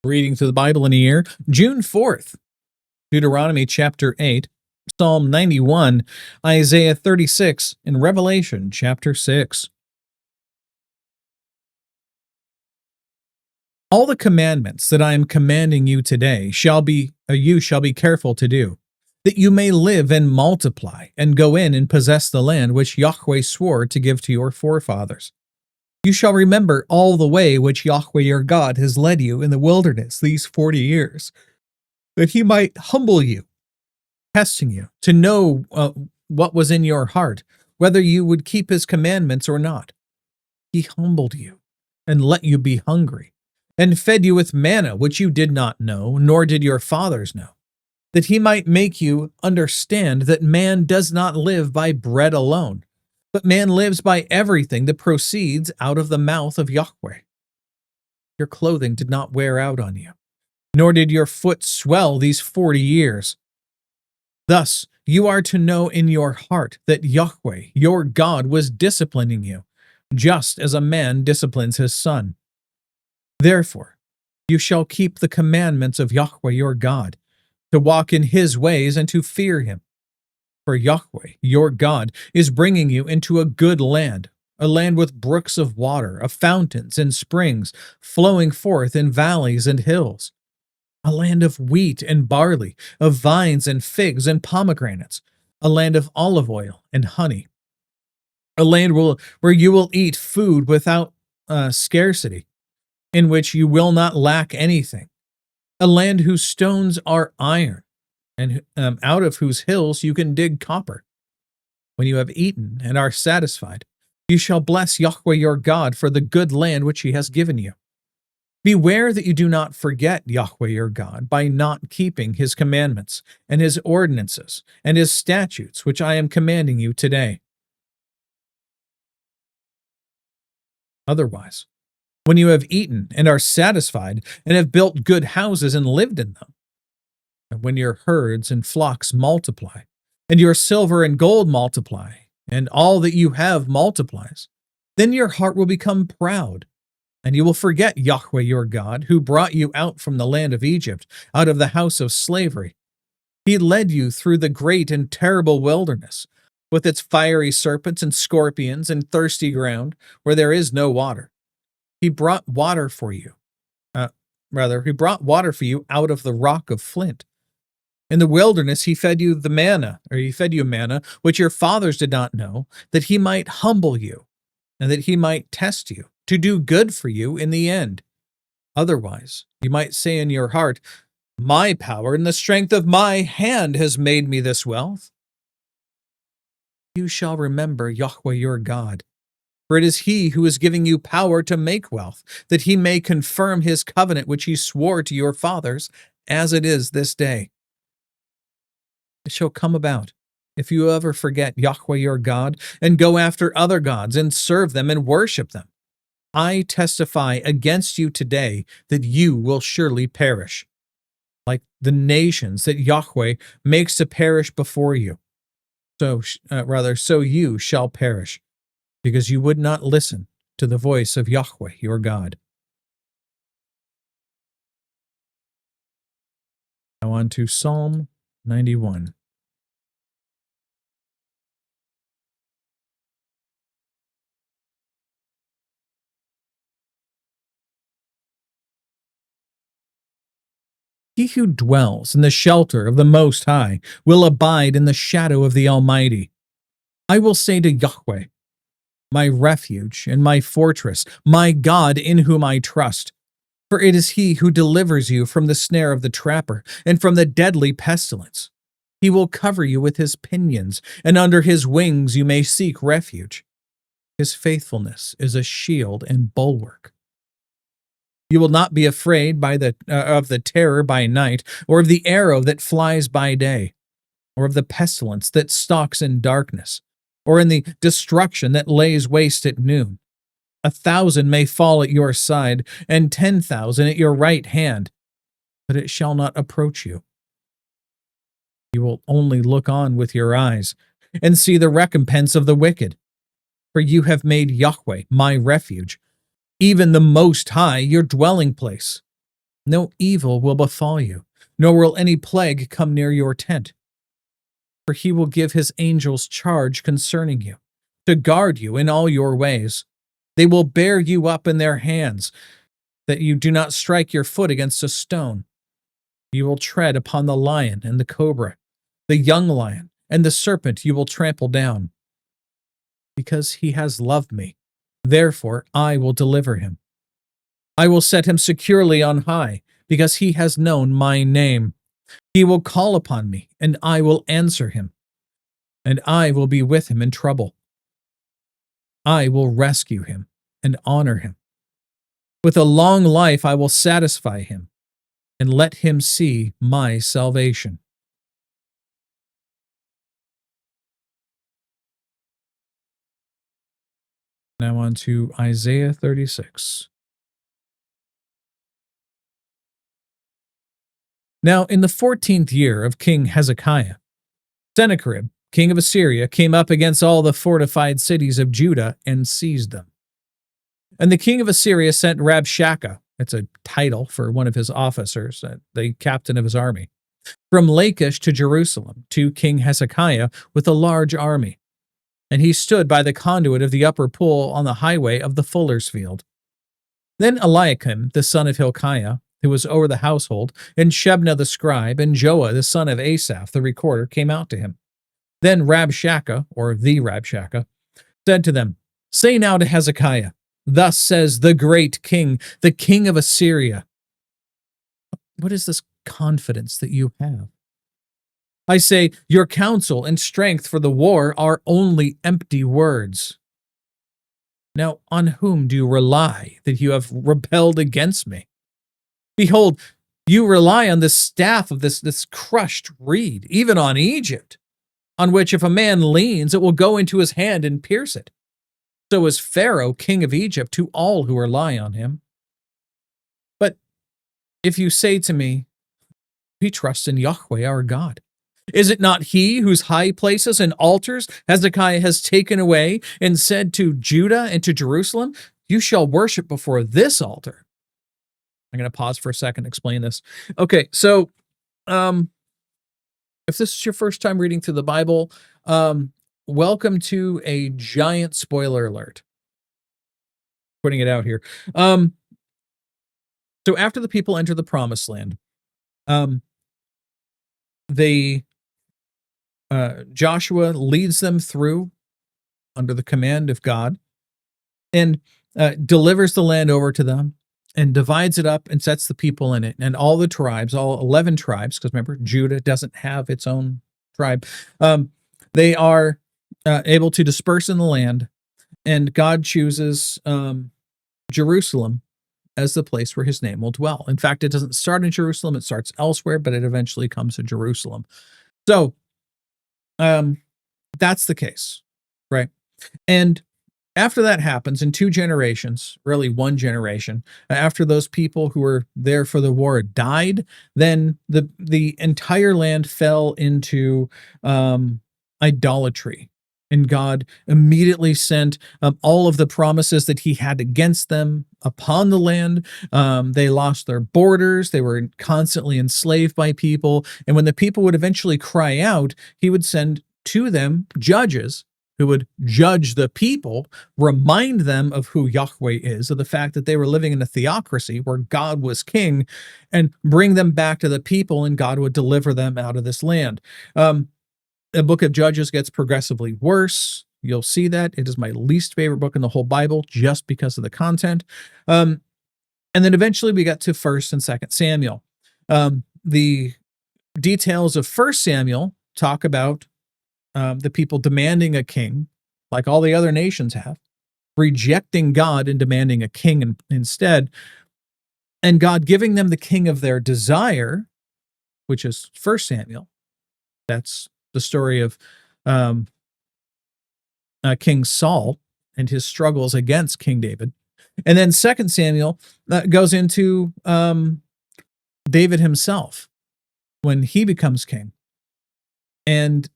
Reading through the Bible in a year, June 4th, Deuteronomy chapter 8, Psalm 91, Isaiah 36, and Revelation chapter 6. All the commandments that I am commanding you today you shall be careful to do, that you may live and multiply, and go in and possess the land which Yahweh swore to give to your forefathers. You shall remember all the way which Yahweh your God has led you in the wilderness these 40 years, that he might humble you, testing you, to know what was in your heart, whether you would keep his commandments or not. He humbled you and let you be hungry, and fed you with manna which you did not know, nor did your fathers know, that he might make you understand that man does not live by bread alone, but man lives by everything that proceeds out of the mouth of Yahweh. Your clothing did not wear out on you, nor did your foot swell these 40 years. Thus you are to know in your heart that Yahweh, your God, was disciplining you, just as a man disciplines his son. Therefore, you shall keep the commandments of Yahweh your God, to walk in his ways and to fear him. For Yahweh, your God, is bringing you into a good land, a land with brooks of water, of fountains and springs, flowing forth in valleys and hills, a land of wheat and barley, of vines and figs and pomegranates, a land of olive oil and honey, a land where you will eat food without scarcity, in which you will not lack anything, a land whose stones are iron, and out of whose hills you can dig copper. When you have eaten and are satisfied, you shall bless Yahweh your God for the good land which he has given you. Beware that you do not forget Yahweh your God by not keeping his commandments and his ordinances and his statutes which I am commanding you today. Otherwise, when you have eaten and are satisfied and have built good houses and lived in them, and when your herds and flocks multiply, and your silver and gold multiply, and all that you have multiplies, then your heart will become proud, and you will forget Yahweh your God, who brought you out from the land of Egypt, out of the house of slavery. He led you through the great and terrible wilderness, with its fiery serpents and scorpions and thirsty ground, where there is no water. He brought water for you. He brought water for you out of the rock of flint. In the wilderness he fed you manna, which your fathers did not know, that he might humble you, and that he might test you, to do good for you in the end. Otherwise, you might say in your heart, my power and the strength of my hand has made me this wealth. You shall remember Yahweh your God, for it is he who is giving you power to make wealth, that he may confirm his covenant which he swore to your fathers, as it is this day. It shall come about, if you ever forget Yahweh your God, and go after other gods, and serve them and worship them, I testify against you today that you will surely perish, like the nations that Yahweh makes to perish before you. So you shall perish, because you would not listen to the voice of Yahweh your God. Now on to Psalm 91. He who dwells in the shelter of the Most High will abide in the shadow of the Almighty. I will say to Yahweh, my refuge and my fortress, my God in whom I trust. For it is he who delivers you from the snare of the trapper and from the deadly pestilence. He will cover you with his pinions, and under his wings you may seek refuge. His faithfulness is a shield and bulwark. You will not be afraid of the terror by night, or of the arrow that flies by day, or of the pestilence that stalks in darkness, or in the destruction that lays waste at noon. 1,000 may fall at your side, and 10,000 at your right hand, but it shall not approach you. You will only look on with your eyes, and see the recompense of the wicked. For you have made Yahweh my refuge, even the Most High your dwelling place. No evil will befall you, nor will any plague come near your tent. For he will give his angels charge concerning you, to guard you in all your ways. They will bear you up in their hands, that you do not strike your foot against a stone. You will tread upon the lion and the cobra, the young lion, and the serpent you will trample down. Because he has loved me, therefore I will deliver him. I will set him securely on high, because he has known my name. He will call upon me, and I will answer him, and I will be with him in trouble. I will rescue him and honor him. With a long life I will satisfy him, and let him see my salvation. Now on to Isaiah 36. Now in the 14th year of King Hezekiah, Sennacherib, king of Assyria, came up against all the fortified cities of Judah and seized them. And the king of Assyria sent Rabshakeh, that's a title for one of his officers, the captain of his army, from Lachish to Jerusalem to King Hezekiah with a large army. And he stood by the conduit of the upper pool on the highway of the fuller's field. Then Eliakim, the son of Hilkiah, who was over the household, and Shebna the scribe, and Joah the son of Asaph the recorder, came out to him. Then Rabshakeh, or the Rabshakeh, said to them, Say now to Hezekiah, Thus says the great king, the king of Assyria. What is this confidence that you have? I say, your counsel and strength for the war are only empty words. Now, on whom do you rely that you have rebelled against me? Behold, you rely on the staff of this crushed reed, even on Egypt, on which if a man leans, it will go into his hand and pierce it. So is Pharaoh, king of Egypt, to all who rely on him. But if you say to me, We trust in Yahweh our God, is it not he whose high places and altars Hezekiah has taken away and said to Judah and to Jerusalem, You shall worship before this altar? I'm going to pause for a second to explain this. Okay, so if this is your first time reading through the Bible, welcome to a giant spoiler alert. Putting it out here. So after the people enter the promised land, Joshua leads them through under the command of God and delivers the land over to them and divides it up and sets the people in it. And all the tribes, all 11 tribes, because remember, Judah doesn't have its own tribe, they are able to disperse in the land, and God chooses Jerusalem as the place where his name will dwell. In fact, it doesn't start in Jerusalem, it starts elsewhere, but it eventually comes to Jerusalem. So that's the case, right? And after that happens, in 2 generations, really 1 generation, after those people who were there for the war died, then the entire land fell into idolatry. And God immediately sent all of the promises that he had against them upon the land. They lost their borders. They were constantly enslaved by people. And when the people would eventually cry out, he would send to them judges who would judge the people, remind them of who Yahweh is, of the fact that they were living in a theocracy where God was king, and bring them back to the people, and God would deliver them out of this land. The book of Judges gets progressively worse. You'll see that. It is my least favorite book in the whole Bible just because of the content. And then eventually we got to 1st and 2nd Samuel. The details of 1st Samuel talk about the people demanding a king, like all the other nations have, rejecting God and demanding a king instead, and God giving them the king of their desire, which is 1st Samuel. That's the story of King Saul and his struggles against King David. And then 2nd Samuel goes into David himself when he becomes king. And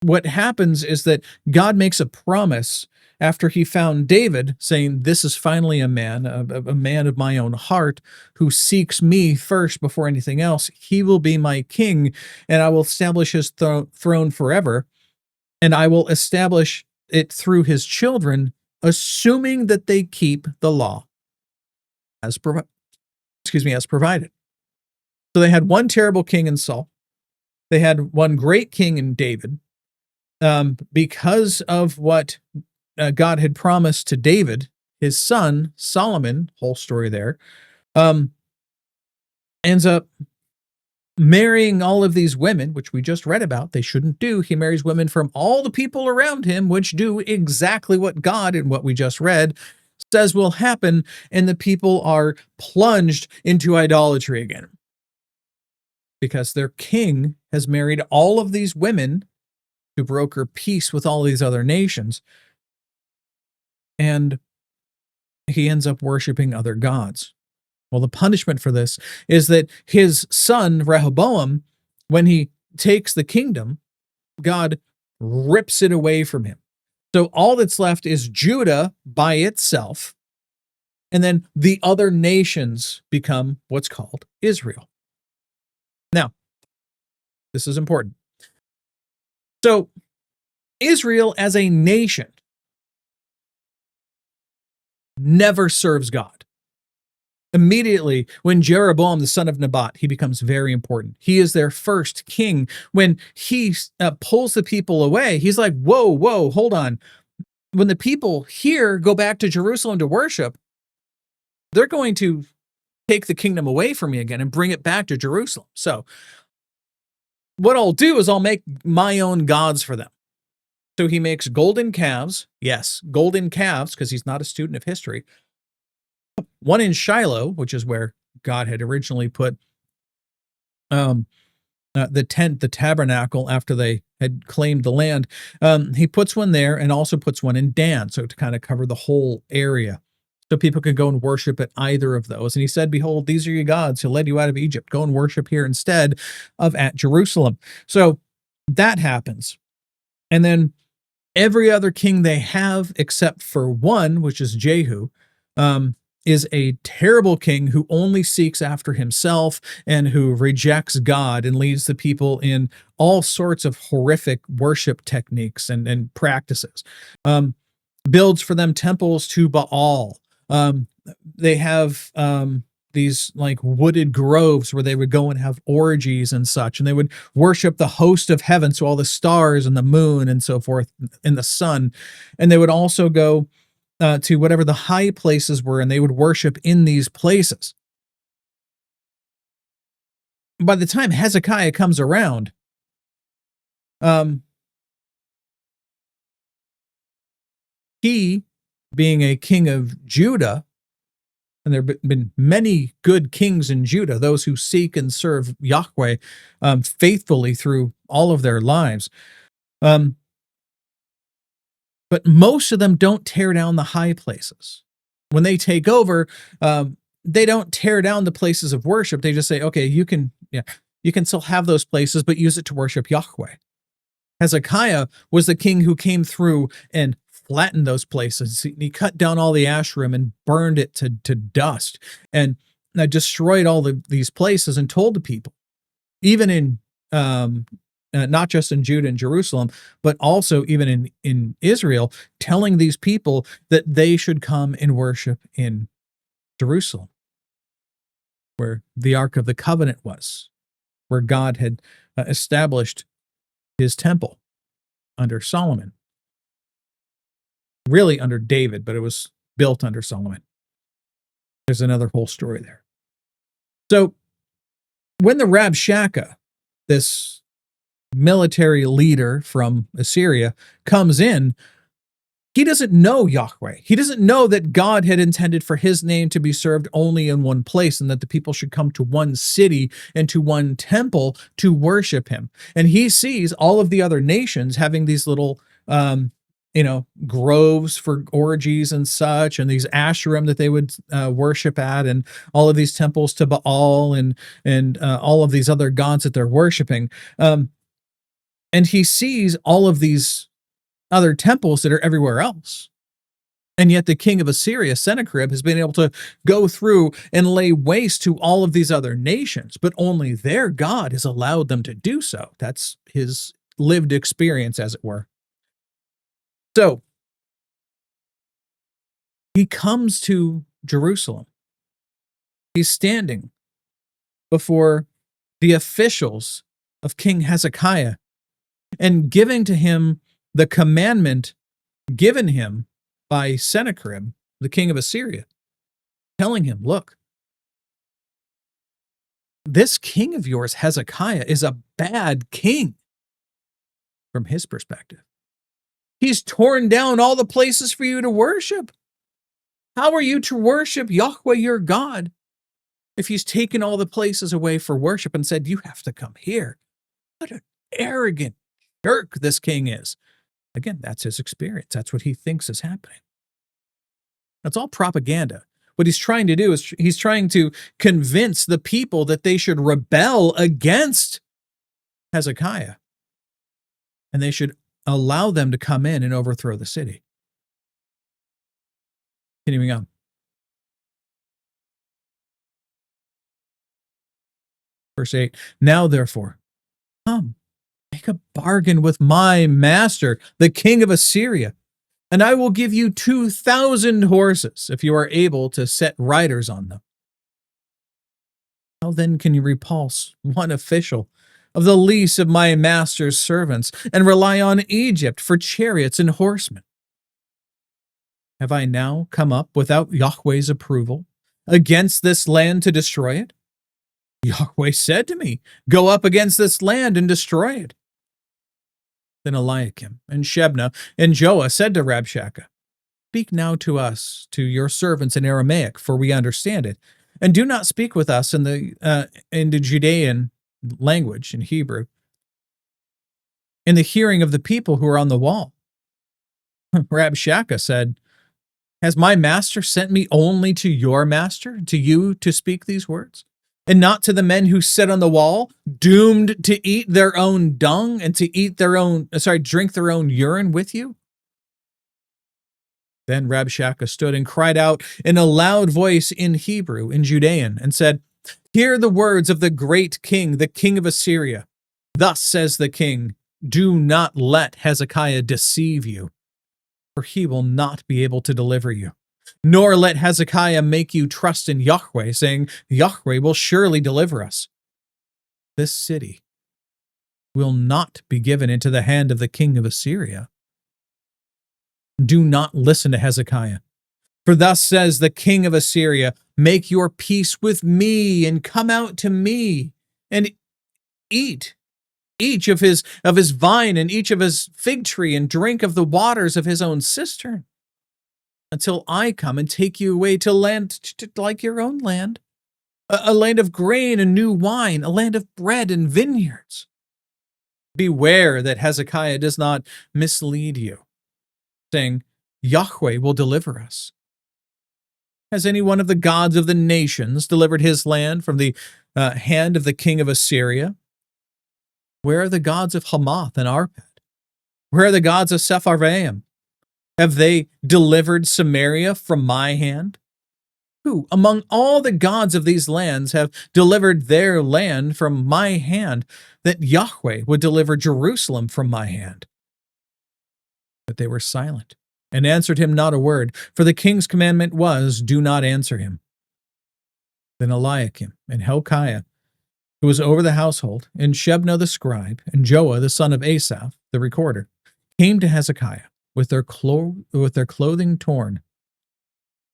what happens is that God makes a promise after he found David, saying, "This is finally a man, a man of my own heart, who seeks me first before anything else. He will be my king, and I will establish his throne forever, and I will establish it through his children, assuming that they keep the law as as provided." So they had one terrible king in Saul. They had one great king in David. Because of what God had promised to David, his son Solomon, whole story there, um, ends up marrying all of these women, which we just read about. They shouldn't do. He marries women from all the people around him, which do exactly what God, in what we just read, says will happen, and the people are plunged into idolatry again because their king has married all of these women who broker peace with all these other nations, and he ends up worshiping other gods. Well, the punishment for this is that his son Rehoboam, when he takes the kingdom, God rips it away from him. So all that's left is Judah by itself, and then the other nations become what's called Israel. Now, this is important. So Israel as a nation never serves God. Immediately, when Jeroboam, the son of Nebat, he becomes very important. He is their first king. When he pulls the people away, he's like, whoa, whoa, hold on. When the people here go back to Jerusalem to worship, they're going to take the kingdom away from me again and bring it back to Jerusalem. So what I'll do is I'll make my own gods for them. So he makes golden calves. Yes, golden calves, because he's not a student of history. One in Shiloh, which is where God had originally put the tent, the tabernacle, after they had claimed the land. He puts one there and also puts one in Dan, so to kind of cover the whole area, so people could go and worship at either of those. And he said, "Behold, these are your gods who led you out of Egypt. Go and worship here instead of at Jerusalem." So that happens. And then every other king they have, except for one, which is Jehu, is a terrible king who only seeks after himself and who rejects God and leads the people in all sorts of horrific worship techniques and practices. Builds for them temples to Baal. They have these like wooded groves where they would go and have orgies and such, and they would worship the host of heaven, so all the stars and the moon and so forth, and the sun. And they would also go to whatever the high places were, and they would worship in these places. By the time Hezekiah comes around, he, being a king of Judah, and there have been many good kings in Judah, those who seek and serve Yahweh faithfully through all of their lives. But most of them don't tear down the high places. When they take over, they don't tear down the places of worship. They just say, okay, you can still have those places, but use it to worship Yahweh. Hezekiah was the king who came through and flattened those places. He cut down all the Asherim and burned it to dust, and destroyed all these places, and told the people, even in not just in Judah and Jerusalem, but also even in Israel, telling these people that they should come and worship in Jerusalem, where the Ark of the Covenant was, where God had established his temple under Solomon. Really under David, but it was built under Solomon. There's another whole story there. So when the Rabshakeh, this military leader from Assyria, comes in, he doesn't know Yahweh. He doesn't know that God had intended for his name to be served only in one place, and that the people should come to one city and to one temple to worship him. And he sees all of the other nations having these little groves for orgies and such, and these Asherim that they would worship at, and all of these temples to Baal and all of these other gods that they're worshiping. And he sees all of these other temples that are everywhere else. And yet the king of Assyria, Sennacherib, has been able to go through and lay waste to all of these other nations, but only their God has allowed them to do so. That's his lived experience, as it were. So he comes to Jerusalem. He's standing before the officials of King Hezekiah and giving to him the commandment given him by Sennacherib, the king of Assyria, telling him, look, this king of yours, Hezekiah, is a bad king from his perspective. He's torn down all the places for you to worship. How are you to worship Yahweh your God if he's taken all the places away for worship and said, you have to come here? What an arrogant jerk this king is. Again, that's his experience. That's what he thinks is happening. That's all propaganda. What he's trying to do is he's trying to convince the people that they should rebel against Hezekiah. And they should allow them to come in and overthrow the city. Continuing on. Verse 8, now therefore, come, make a bargain with my master, the king of Assyria, and I will give you 2,000 horses if you are able to set riders on them. How then can you repulse one official of the least of my master's servants and rely on Egypt for chariots and horsemen? Have I now come up without Yahweh's approval against this land to destroy it? Yahweh said to me, go up against this land and destroy it. Then Eliakim and Shebna and Joah said to Rabshakeh, speak now to us, to your servants in Aramaic, for we understand it, and do not speak with us in the Judean language, in Hebrew, in the hearing of the people who are on the wall. Rabshakeh said, has my master sent me only to your master, to you, to speak these words? And not to the men who sit on the wall, doomed to eat their own dung and to drink their own urine with you? Then Rabshakeh stood and cried out in a loud voice in Hebrew, in Judean, and said, hear the words of the great king, the king of Assyria. Thus says the king, do not let Hezekiah deceive you, for he will not be able to deliver you. Nor let Hezekiah make you trust in Yahweh, saying, Yahweh will surely deliver us. This city will not be given into the hand of the king of Assyria. Do not listen to Hezekiah. For thus says the king of Assyria, make your peace with me and come out to me and eat each of his vine and each of his fig tree and drink of the waters of his own cistern, until I come and take you away to land like your own land, a land of grain and new wine, a land of bread and vineyards. Beware that Hezekiah does not mislead you, saying, Yahweh will deliver us. Has any one of the gods of the nations delivered his land from the hand of the king of Assyria? Where are the gods of Hamath and Arpad? Where are the gods of Sepharvaim? Have they delivered Samaria from my hand? Who, among all the gods of these lands, have delivered their land from my hand, that Yahweh would deliver Jerusalem from my hand? But they were silent, and answered him not a word, for the king's commandment was, do not answer him. Then Eliakim and Hilkiah, who was over the household, and Shebna the scribe, and Joah the son of Asaph, the recorder, came to Hezekiah with their clothing torn,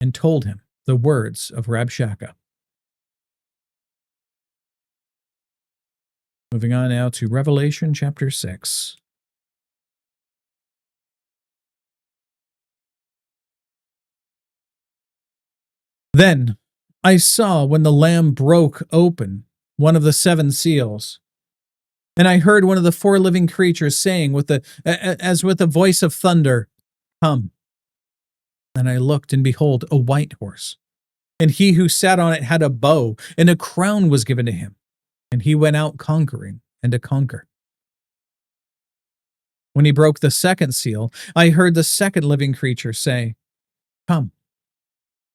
and told him the words of Rabshakeh. Moving on now to Revelation chapter 6. Then I saw when the Lamb broke open one of the 7 seals, and I heard one of the 4 living creatures saying as with a voice of thunder, come. And I looked, and behold, a white horse. And he who sat on it had a bow, and a crown was given to him. And he went out conquering and to conquer. When he broke the 2nd seal, I heard the 2nd living creature say, Come.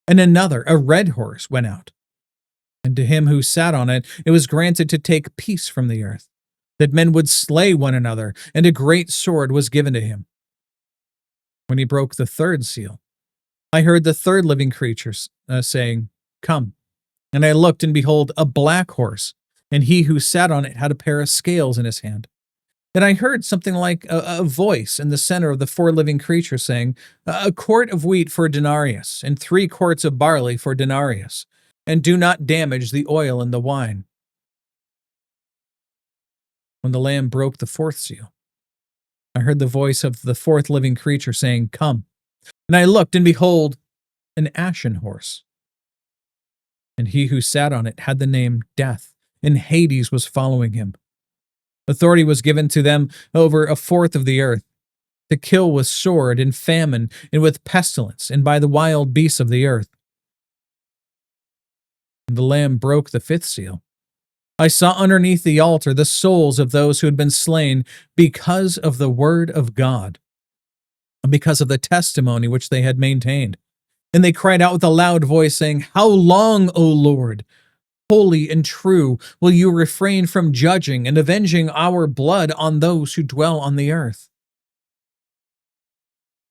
And another, a red horse, went out. And to him who sat on it, it was granted to take peace from the earth, that men would slay one another, and a great sword was given to him. When he broke the third seal, I heard the third living creature saying, Come. And I looked, and behold, a black horse, and he who sat on it had a pair of scales in his hand. And I heard something like a voice in the center of the four living creatures saying, A quart of wheat for a denarius, and 3 quarts of barley for a denarius, and do not damage the oil and the wine. When the Lamb broke the fourth seal, I heard the voice of the fourth living creature saying, Come. And I looked, and behold, an ashen horse. And he who sat on it had the name Death, and Hades was following him. Authority was given to them over a fourth of the earth, to kill with sword and famine and with pestilence and by the wild beasts of the earth. And the Lamb broke the fifth seal. I saw underneath the altar the souls of those who had been slain because of the word of God, and because of the testimony which they had maintained. And they cried out with a loud voice, saying, How long, O Lord, holy and true, will you refrain from judging and avenging our blood on those who dwell on the earth?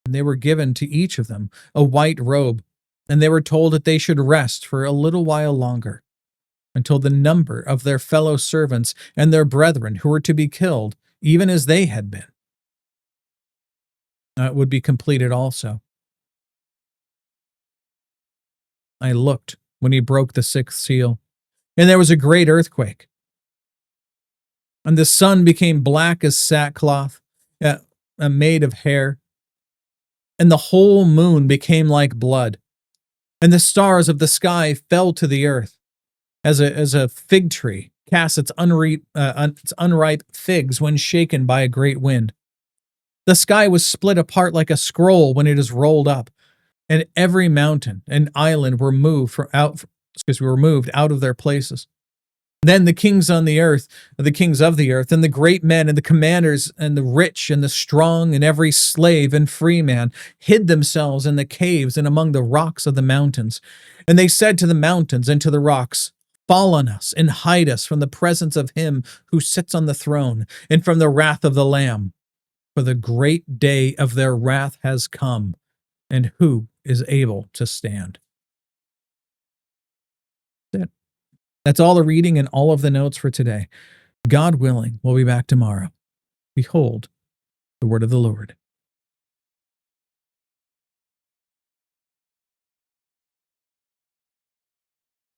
And they were given to each of them a white robe, and they were told that they should rest for a little while longer, until the number of their fellow servants and their brethren who were to be killed, even as they had been, would be completed also. I looked when he broke the sixth seal, and there was a great earthquake. And the sun became black as sackcloth, made of hair, and the whole moon became like blood, and the stars of the sky fell to the earth, as a fig tree casts its unripe figs when shaken by a great wind. The sky was split apart like a scroll when it is rolled up, and every mountain and island were moved out of their places. Then the kings of the earth, and the great men, and the commanders, and the rich, and the strong, and every slave and free man hid themselves in the caves and among the rocks of the mountains. And they said to the mountains and to the rocks, Fall on us, and hide us from the presence of him who sits on the throne, and from the wrath of the Lamb. For the great day of their wrath has come, and who is able to stand? That's it. That's all the reading and all of the notes for today. God willing, we'll be back tomorrow. Behold, the word of the Lord.